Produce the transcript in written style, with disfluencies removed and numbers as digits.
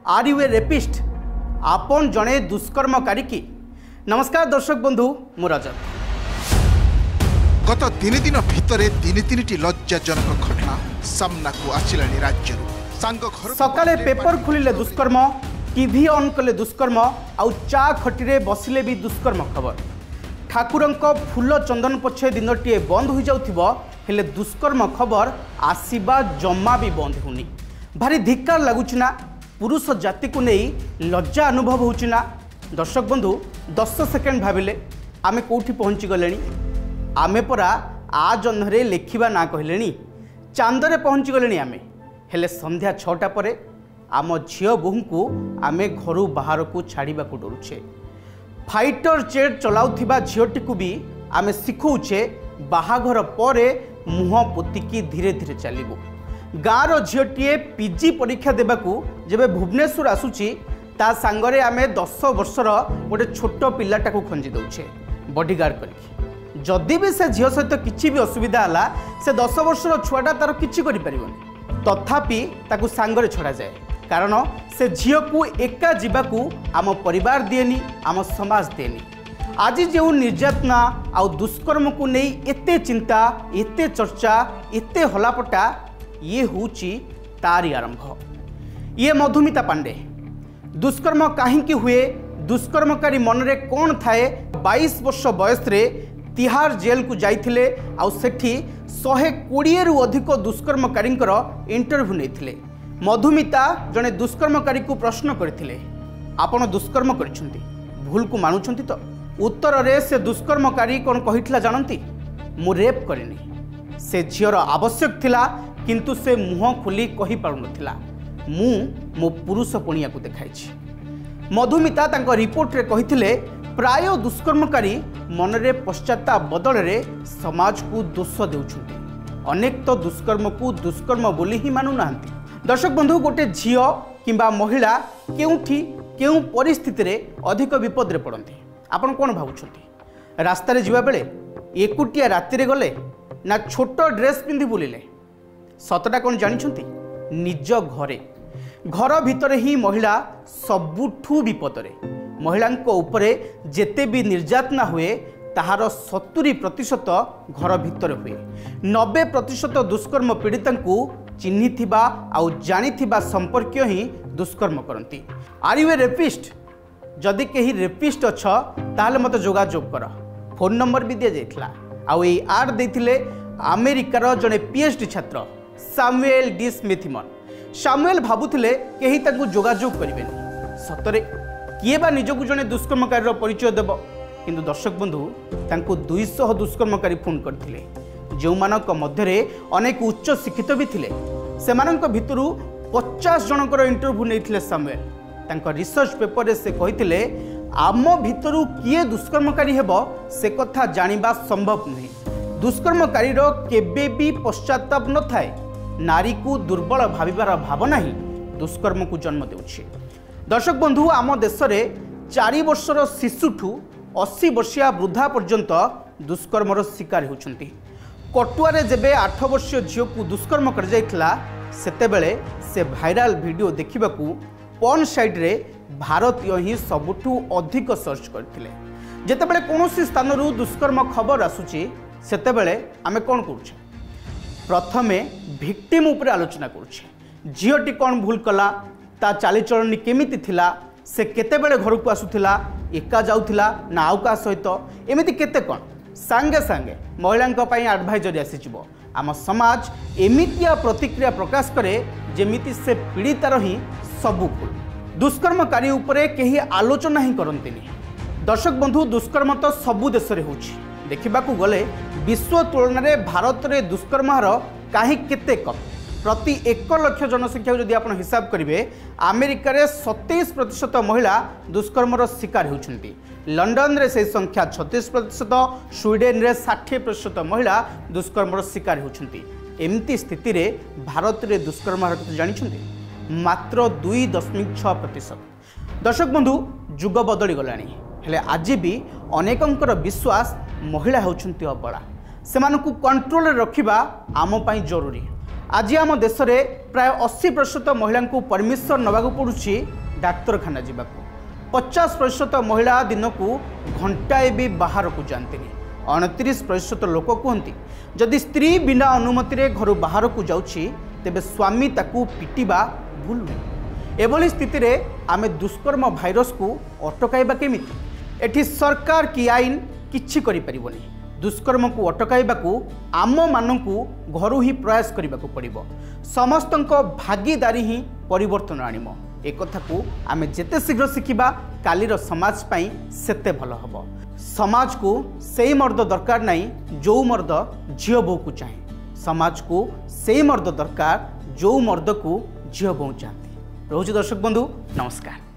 Are you a rapist आपन जड़े दुष्कर्मकारी की। नमस्कार दर्शक बंधु मु रजत। गत तीन दिन भितर तीन लज्जाजनक घटना सामना को आसिला राज्य सकाले पेपर खोलिले दुष्कर्म, टीवी ऑन कले दुष्कर्म, आउ चा खटी बसिले भी दुष्कर्म खबर। ठाकुरंक फूल चंदन पछे दिनटीए बंद हो जाउथिबो हेले दुष्कर्म खबर आसीबा जम्मा भी बंद होनी। भारी धिक्कार लगुच ना, पुरुष जाति को नहीं लज्जा अनुभव होची ना। दर्शक बंधु 10 सेकेंड भाविले आमे कोठी पहुंची गलेनी। आमे परा आ जन्हरे लेखिबा ना कहलेनी, चांदरे पहुंची गलेनी आमे। हेले संध्या 6टा परे आम झियो बोहू को आमे घरू बाहर को छाड़ीबा को डरुछे। फाइटर जेट चलाउथिबा झियोटी को भी आमे सिखौछे बाहाघर परे मुह पोतिकी धीरे धीरे चलिबो। गाँर झीटीए पीजी परीक्षा देवाकू जेबे भुवनेश्वर आसुची ता सांगरे आमे 10 वर्षर गोटे छोट पिलाटा को खंजी दउछे बॉडीगार्ड करके। जदि भी से झील सहित किछि भी असुविधा हला से 10 वर्षर छुआटा तार किछि करि परिबनी, तथापि ताकू सांगरे छड़ा जाए। कारण से झील को एका जीवाकू आम परिवार दिएनी, आम समाज दिएनी। आज जो निर्यातना आ दुष्कर्म को नहीं एते चिंता, एते चर्चा, एते हलापटा, ये होची तारी आरंभ। ये मधुमिता पांडे दुष्कर्म कहीं हुए, दुष्कर्मकारी मनरे कौन थाए। 22 वर्ष बयस रे तिहार जेल को जाइथिले आउ सेठी 120 रु अधिक दुष्कर्मकारी इंटरव्यू नेथिले। मधुमिता जने दुष्कर्मकारी को प्रश्न करथिले, आपण दुष्कर्म करिसंती, भूल को मानुछंती तो? उत्तर रे से दुष्कर्मकारी कौन कहिथिला जानंती, मु रेप करिनी। से झीर आवश्यक थिला किंतु से मुह खोली कहि पारु नथिला, मु मो पुरुष पणिया को देखाइछि। मधुमिता तांको रिपोर्ट रे कहिथिले प्राय दुष्कर्मकारी मनरे पश्चाताप बदल रे समाज को दोष देउछंती। अनेक तो दुष्कर्म को दुष्कर्म बोली ही मानु नाहंती। दर्शक बंधु, गोटे झियो किंबा महिला केउठी केउ परिस्थिति रे अधिक विपद रे पड़ंती आपण कोन भाबुछंती? रास्ता रे जिबा बेले, एकुटिया राति रे गले, ना छोट ड्रेस पिंधि बुलिले? सतटा कौन जानिछंती? निज घरे, घर भितर ही महिला सबुठू विपदरे। महिलांको उपरे जेते भी निर्यातना हुए ताहार 70% घर भितर हुए। 90% दुष्कर्म पीड़िता चिन्हिथिबा आउ जानिथिबा संपर्कीय ही दुष्कर्म करती। Are you a rapist? जदि कहीं रेपिस्ट अछ ताहले मत जोगाजोग कर। फोन नंबर भी दिया जाइथिला। आउ ए आड देथिले अमेरिकार जड़े पीएचडी छात्र सामुएल डी स्मिथमन। सामुएल भाबुथिले केही ताकू जोगाजोग करिवेनी। सतरे किए बा निजकू जड़े दुष्कर्मकारी परिचय देव? किंतु दर्शक बंधु, तांकू 200 दुष्कर्मकारी फोन करथिले, जो मानक मध्यरे अनेक उच्च शिक्षित भी थिले। सेमानंक भितरु 50 जनकर इंटरव्यू नेथिले सामुएल। तांको रिसर्च पेपर रे से कहिथिले आम भितरु किए दुष्कर्मकारी हेबो से कथा जानिबा संभव नहीं। दुष्कर्मकारी केबे भी पश्चाताप न थाए। नारी को दुर्बल भाविबार भावना ही दुष्कर्म को जन्म देउछि। दर्शक बंधु, आम देश में 4 वर्षर शिशुठू 80 वर्षिया वृद्धा पर्यंत दुष्कर्मर शिकार होउछंती। कटुआरे जेबे 8 वर्षीय झील को दुष्कर्म कर जाइथिला सेतेबेले से भाइराल वीडियो देखिबाकू पॉर्न साइट रे भारतीय ही सबुठू अधिक सर्च करथिले। जेतेबेले कोनोसी स्थानरू दुष्कर्म खबर आसुची सेतेबेले आमे कोन करूछे? प्रथमे भिक्टिम उपरे आलोचना करूछे। झीलटी कौन भूल कला, ता चालीचलनी केमिति थिला, से केतेबेले घर को आसुथिला, एका जाउथिला ना आउ का सहित, एमिति केते कोन सांगे सांगे महिलांक पई एडवाइजरी आसीजिवो। आम समाज एमितिया प्रतिक्रिया प्रकाश करे जेमिति से पीड़ितार ही सबु भूल। दुष्कर्मकारी उपरे केही आलोचना ही करंतिनी। दर्शक बंधु, दुष्कर्म तो सबु देश रे होछि। देखिबाकू गले विश्व तुलन में भारत में दुष्कर्म हार कहीं केते कम। प्रति 1 लाख जनसंख्या जदि आप हिसाब करेंगे, अमेरिका रे 27% महिला दुष्कर्मर शिकार होती। लंडन रे से संख्या 36%, स्वीडेन रे 60% महिला दुष्कर्मर शिकार होती। एमती स्थिति रे भारत में दुष्कर्म हार जानी मात्र 2.6%। दर्शक बंधु, जुग बदली गलानी हेले आज भी अनेकंकर विश्वास महिला होउछंती अबला। सेमानकु कंट्रोल रखिबा आम पई जरूरी। आज आम देश में प्राय 80% महिला को परमिशन नवाक पड़ुछि डाक्तरखाना जावाक 50% महिला दिन को घंटाए भी बाहर को जाती 29% लोक कहते जदि स्त्री बिना अनुमति घर बाहर को जाऊँगी तेबे स्वामी ताकू पिटिबा भूल नहीं। एभली स्थिति रे आमे दुष्कर्म भाइरस को अटकाइबा केमिति? एठी सरकार की आईन किछि करि परिबोनी। दुष्कर्म को अटकाइबा को आम मानकू घरु ही प्रयास करबाकू पड़िबो। समस्तंको भागीदारी ही परिवर्तन आनिमो। एक कथा को आमे जेते शीघ्र शिखिबा कालीर समाज पाई सेते भल हबो। समाज को सेई मर्द दरकार नहीं जो मर्द झियो बो को चाहे। समाज को सेई मर्द दरकार जो मर्द को झियो बो चाहती। रोज दर्शक बंधु नमस्कार।